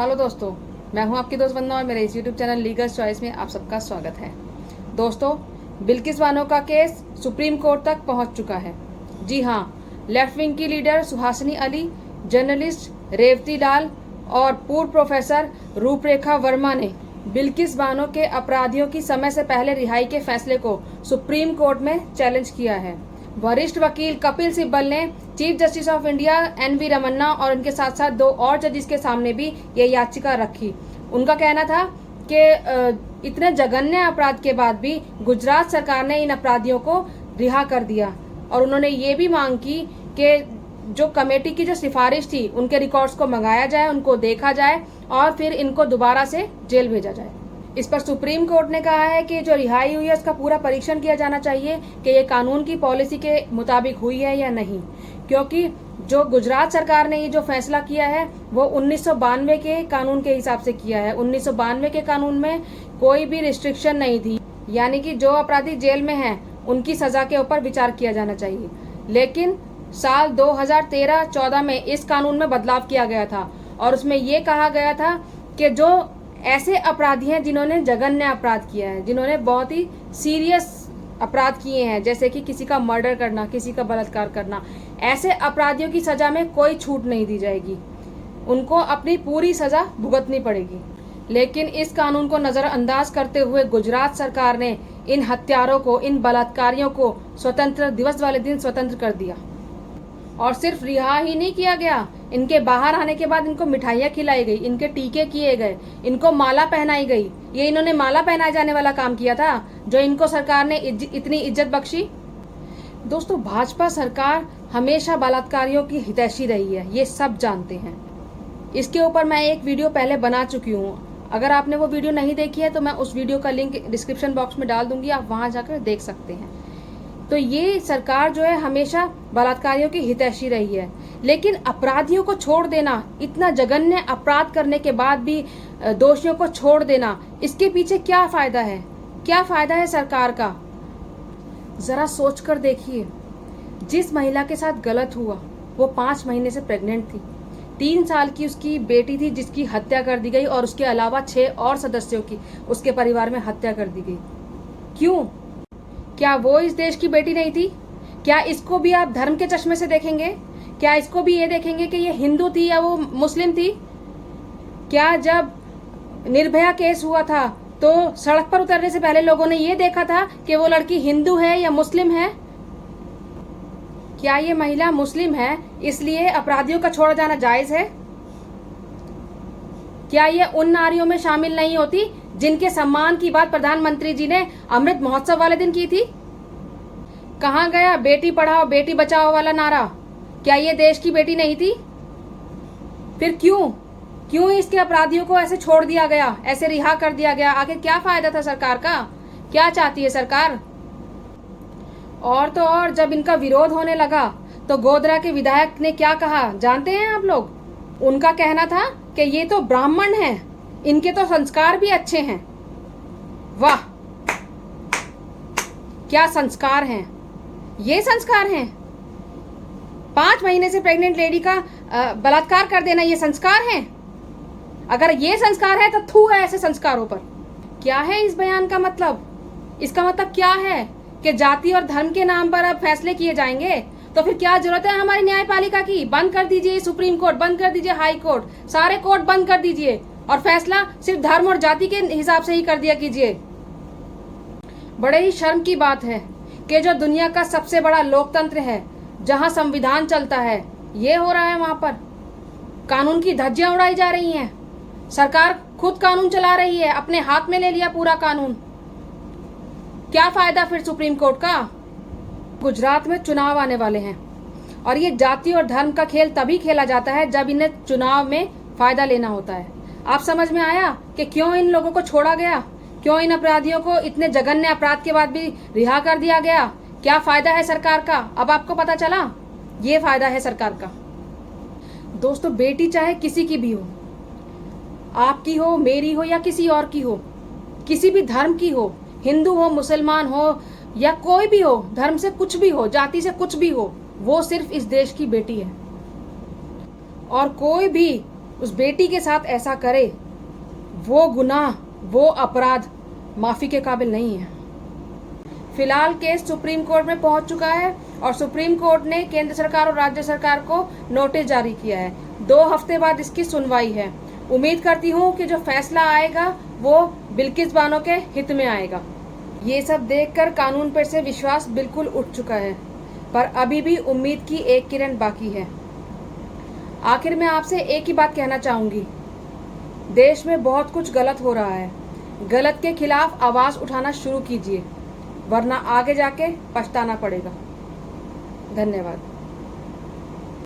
Hello दोस्तों, मैं हूं आपकी दोस्त वंदना और मेरे इस यूट्यूब चैनल लीगल चॉइस में आप सबका स्वागत है। दोस्तों, बिल्किस बानो का केस सुप्रीम कोर्ट तक पहुंच चुका है। जी हां, लेफ्ट विंग की लीडर सुहासिनी अली, जर्नलिस्ट रेवती लाल और पूर्व प्रोफेसर रूपरेखा वर्मा ने बिल्किस बानो के अपराधियों की समय से पहले रिहाई के फैसले को सुप्रीम कोर्ट में चैलेंज किया है। वरिष्ठ वकील कपिल सिब्बल ने chief justice of India N V. Ramana और उनके साथ साथ दो और जजेस के सामने भी ये याचिका रखी। उनका कहना था कि इतने जघन्य अपराध के बाद भी गुजरात सरकार ने इन अपराधियों को रिहा कर दिया और उन्होंने ये भी मांग की कि जो कमेटी की जो सिफारिश थी उनके रिकॉर्ड्स को मंगाया जाए, उनको देखा जाए और फिर इनको दोबारा से जेल भेजा जाए। इस पर सुप्रीम कोर्ट ने कहा है कि जो रिहाई हुई है उसका पूरा परीक्षण किया जाना चाहिए कि ये कानून की पॉलिसी के मुताबिक हुई है या नहीं, क्योंकि जो गुजरात सरकार ने ये जो फैसला किया है वो 1992 के कानून के हिसाब से किया है। 1992 के कानून में कोई भी रिस्ट्रिक्शन नहीं थी, यानी कि जो अपराधी जेल में हैं उनकी सजा के ऊपर विचार किया जाना चाहिए। लेकिन साल 2013-14 में इस कानून में बदलाव किया गया था और उसमें ये कहा गया था कि जो ऐसे अपराधी हैं जिन्होंने जघन्य अपराध किया है, जिन्होंने बहुत ही सीरियस अपराध किए हैं, जैसे कि किसी का मर्डर करना, किसी का बलात्कार करना, ऐसे अपराधियों की सजा में कोई छूट नहीं दी जाएगी, उनको अपनी पूरी सजा भुगतनी पड़ेगी। लेकिन इस कानून को नजरअंदाज करते हुए गुजरात सरकार ने इन हत्यारों को, इन बलात्कारियों को स्वतंत्र दिवस वाले दिन स्वतंत्र कर दिया। और सिर्फ रिहा ही नहीं किया गया, इनके बाहर आने के बाद इनको मिठाइयाँ खिलाई गई, इनके टीके किए गए, इनको माला पहनाई गई। ये इन्होंने माला पहनाए जाने वाला काम किया था जो इनको सरकार ने इतनी इज्जत बख्शी। दोस्तों, भाजपा सरकार हमेशा बलात्कारियों की हितैषी रही है, ये सब जानते हैं। इसके ऊपर मैं एक वीडियो पहले बना चुकी हूँ। अगर आपने वो वीडियो नहीं देखी है तो मैं उस वीडियो का लिंक डिस्क्रिप्शन बॉक्स में डाल दूंगी, आप वहां जाकर देख सकते हैं। तो ये सरकार जो है हमेशा बलात्कारियों की हितैषी रही है, लेकिन अपराधियों को छोड़ देना, इतना जघन्य अपराध करने के बाद भी दोषियों को छोड़ देना, इसके पीछे क्या फायदा है? क्या फायदा है सरकार का? जरा सोच कर देखिए। जिस महिला के साथ गलत हुआ वो 5 महीने से प्रेग्नेंट थी, 3 साल की उसकी बेटी थी जिसकी हत्या कर दी गई और उसके अलावा 6 और सदस्यों की उसके परिवार में हत्या कर दी गई। क्यों? क्या वो इस देश की बेटी नहीं थी? क्या इसको भी आप धर्म के चश्मे से देखेंगे? क्या इसको भी ये देखेंगे कि ये हिंदू थी या वो मुस्लिम थी? क्या जब निर्भया केस हुआ था तो सड़क पर उतरने से पहले लोगों ने ये देखा था कि वो लड़की हिंदू है या मुस्लिम है? क्या ये महिला मुस्लिम है इसलिए अपराधियों का छोड़ा जाना जायज है? क्या ये उन नारियों में शामिल नहीं होती जिनके सम्मान की बात प्रधानमंत्री जी ने अमृत महोत्सव वाले दिन की थी? कहाँ गया बेटी पढ़ाओ बेटी बचाओ वाला नारा? क्या ये देश की बेटी नहीं थी? फिर क्यों इसके अपराधियों को ऐसे छोड़ दिया गया, ऐसे रिहा कर दिया गया? आखिर क्या फायदा था सरकार का? क्या चाहती है सरकार? और तो और जब इनका विरोध होने लगा तो गोधरा के विधायक ने क्या कहा जानते हैं आप लोग? उनका कहना था कि ये तो ब्राह्मण हैं, इनके तो संस्कार भी अच्छे हैं। वाह, क्या संस्कार हैं! ये संस्कार हैं? 5 महीने से प्रेग्नेंट लेडी का बलात्कार कर देना, ये संस्कार हैं? अगर ये संस्कार है तो थू है ऐसे संस्कारों पर। क्या है इस बयान का मतलब? इसका मतलब क्या है कि जाति और धर्म के नाम पर अब फैसले किए जाएंगे? तो फिर क्या जरूरत है हमारी न्यायपालिका की? बंद कर दीजिए सुप्रीम कोर्ट, बंद कर दीजिए हाई कोर्ट, सारे कोर्ट बंद कर दीजिए और फैसला सिर्फ धर्म और जाति के हिसाब से ही कर दिया कीजिए। बड़े ही शर्म की बात है कि जो दुनिया का सबसे बड़ा लोकतंत्र है, जहां संविधान चलता है, ये हो रहा है। वहां पर कानून की धज्जियां उड़ाई जा रही हैं। सरकार खुद कानून चला रही है, अपने हाथ में ले लिया पूरा कानून। क्या फायदा फिर सुप्रीम कोर्ट का? गुजरात में चुनाव आने वाले हैं और ये जाति और धर्म का खेल तभी खेला जाता है जब इन्हें चुनाव में फायदा लेना होता है। आप समझ में आया कि क्यों इन लोगों को छोड़ा गया? क्यों इन अपराधियों को इतने जघन्य अपराध के बाद भी रिहा कर दिया गया? क्या फायदा है सरकार का? अब आपको पता चला, ये फायदा है सरकार का। दोस्तों, बेटी चाहे किसी की भी हो, आपकी हो, मेरी हो या किसी और की हो, किसी भी धर्म की हो, हिंदू हो, मुसलमान हो या कोई भी हो, धर्म से कुछ भी हो, जाति से कुछ भी हो, वो सिर्फ इस देश की बेटी है और कोई भी उस बेटी के साथ ऐसा करे, वो गुनाह, वो अपराध माफ़ी के काबिल नहीं है। फिलहाल केस सुप्रीम कोर्ट में पहुंच चुका है और सुप्रीम कोर्ट ने केंद्र सरकार और राज्य सरकार को नोटिस जारी किया है। 2 हफ्ते बाद इसकी सुनवाई है। उम्मीद करती हूँ कि जो फैसला आएगा वो बिल्किस बानो के हित में आएगा। ये सब देखकर कानून पर से विश्वास बिल्कुल उठ चुका है, पर अभी भी उम्मीद की एक किरण बाकी है। आखिर में आपसे एक ही बात कहना चाहूँगी, देश में बहुत कुछ गलत हो रहा है। गलत के खिलाफ आवाज़ उठाना शुरू कीजिए, वरना आगे जाके पछताना पड़ेगा। धन्यवाद।